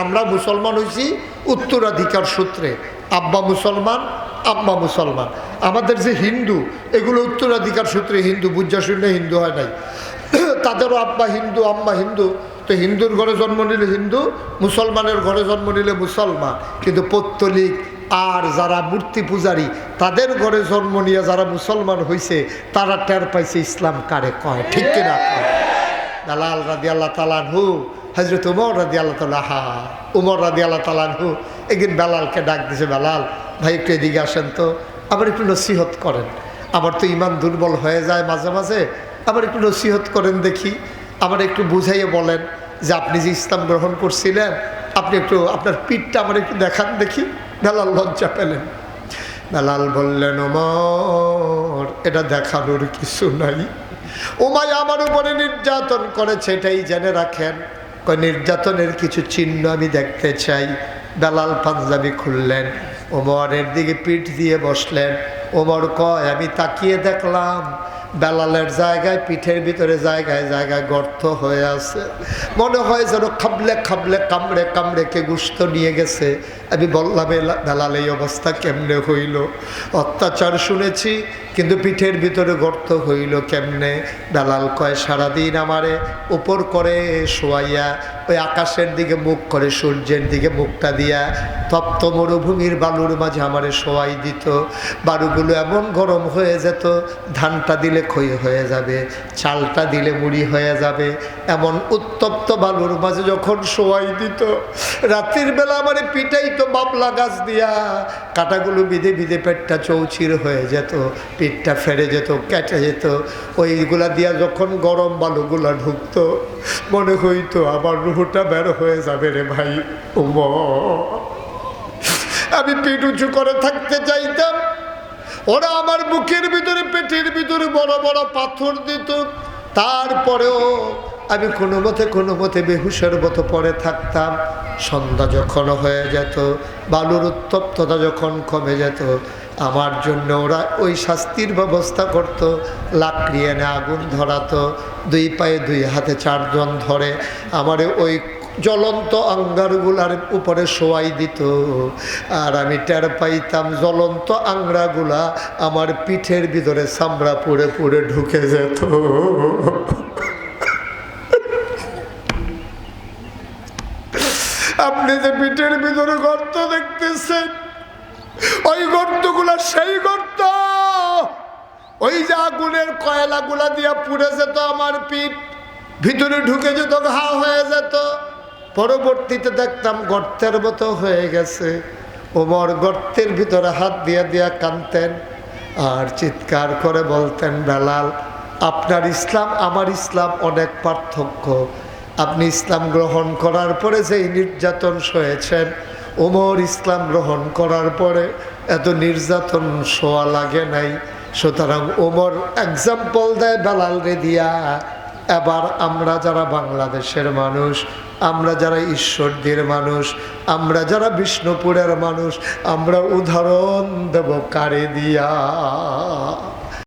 আমরা মুসলমান হয়েছি উত্তরাধিকার সূত্রে, আব্বা মুসলমান আম্মা মুসলমান। আমাদের যে হিন্দু, এগুলো উত্তরাধিকার সূত্রে হিন্দু, বুঝা শুনলে হিন্দু হয় নাই। তাদেরও আব্বা হিন্দু আম্মা হিন্দু, তো হিন্দুর ঘরে জন্ম নিলে হিন্দু, মুসলমানের ঘরে জন্ম নিলে মুসলমান। কিন্তু পৌত্তলিক আর যারা মূর্তি পূজারী, তাদের ঘরে জন্ম নিয়ে যারা মুসলমান হয়েছে, তারা টের পাইছে ইসলাম কারে কয়, ঠিক কিনা? বেলাল রাদিয়াল্লাহু তাআলা আনহু, হযরত ওমর রাদিয়াল্লাহু তাআলা, ওমর রাদিয়াল্লাহু তাআলা আনহু একদিন বেলালকে ডাক দিয়েছে, বেলাল ভাই একটু এদিকে আসেন তো, আবার একটু নসিহত করেন, আমার তো ইমান দুর্বল হয়ে যায় মাঝে মাঝে, আবার একটু নসিহত করেন দেখি, আমার একটু বুঝাইয়ে বলেন যে আপনি যে ইসলাম গ্রহণ করছিলেন, আপনি একটু আপনার পিঠটা আমার একটু দেখান দেখি। বেলাল লজ্জা পেলেন। বেলাল বললেন, ওমর এটা দেখানোর কিছু নাই, উমাইয়া আমার উপরে নির্যাতন করেছে, এটাই জেনে রাখেন। কয় নির্যাতনের কিছু চিহ্ন আমি দেখতে চাই। বেলাল পাঞ্জাবি খুললেন, ওমরের দিকে পিঠ দিয়ে বসলেন। ওমর কয় আমি তাকিয়ে দেখলাম বেলালের জায়গায়, পিঠের ভিতরে জায়গায় জায়গায় গর্ত হয়ে আছে, মনে হয় যেন খাবলে খাবলে কামড়ে কামড়ে কে গুস্ত নিয়ে গেছে। আমি বললাম, বেলাল এই অবস্থা কেমনে হইল? অত্যাচার শুনেছি, কিন্তু পিঠের ভিতরে গর্ত হইল কেমনে? বেলাল কয় সারাদিন আমারে উপর করে শোয়াইয়া ওই আকাশের দিকে মুখ করে, সূর্যের দিকে মুখটা দিয়া তপ্ত মরুভূমির বালুর মাঝে আমারে শোয়াই দিত। বালুগুলো এমন গরম হয়ে যেত, ধানটা দিলে খই হয়ে যাবে, চালটা দিলে মুড়ি হয়ে যাবে। এমন উত্তপ্ত বালুর মাঝে যখন শোয়াই দিত, রাত্রির বেলা আমারে পিটাইতো বাবলা গাছ দিয়া, কাঁটাগুলো বিধে বিধে পেটটা চৌচির হয়ে যেত, পিঠটা ফেরে যেত, কেটে যেত। ওইগুলা দিয়া যখন গরম বালুগুলা ঢুকতো, মনে হইতো আমার রুহটা বের হয়ে যাবে রে ভাই। আমি পিঠ উঁচু করে থাকতে চাইতাম, ওরা আমার বুকের ভিতরে পেটের ভিতরে বড় বড় পাথর দিত, তারপরেও আমি কোনো মতে বেহুশের মতো পড়ে থাকতাম। সন্ধ্যা যখন হয়ে যেত, বালুর উত্তপ্ততা যখন কমে যেত, আমার জন্য ওরা ওই শাস্তির ব্যবস্থা করত। লাকড়ি এনে আগুন ধরাতো, দুই পায়ে দুই হাতে চারজন ধরে আমারে ওই জ্বলন্ত আঙ্গারগুলার উপরে শোয়াই দিত। আর আমি টের পাইতাম জ্বলন্ত আংরাগুলা আমার পিঠের ভিতরে চামড়া পুড়ে পুড়ে ঢুকে যেত। আপনি যে পিঠের ভিতরে গর্ত দেখতেছেন, ওই গর্তগুলা সেই গর্ত, ওই যে আগুনের কয়লাগুলা দিয়া পুড়ে যেত, আমার পিঠ ভিতরে ঢুকে যেত, ঘা হয়ে যেত। পরবর্তীতে দেখতাম গর্তের মতো হয়ে গেছে। ওমর গর্তের ভিতরে হাত দিয়া দিয়া কাঁদতেন আর চিৎকার করে বলতেন, বেলাল আপনার ইসলাম আমার ইসলাম অনেক পার্থক্য। আপনি ইসলাম গ্রহণ করার পরে যেই নির্যাতন সয়েছেন, ওমর ইসলাম গ্রহণ করার পরে এত নির্যাতন শোয়া লাগে নাই। সুতরাং ওমর এক্সাম্পল দেয় বেলাল রে দিয়া। এবার আমরা যারা বাংলাদেশের মানুষ, আমরা যারা ঈশ্বরদীর মানুষ, আমরা যারা বিষ্ণুপুরের মানুষ, আমরা উদাহরণ দেব কারে দিয়া?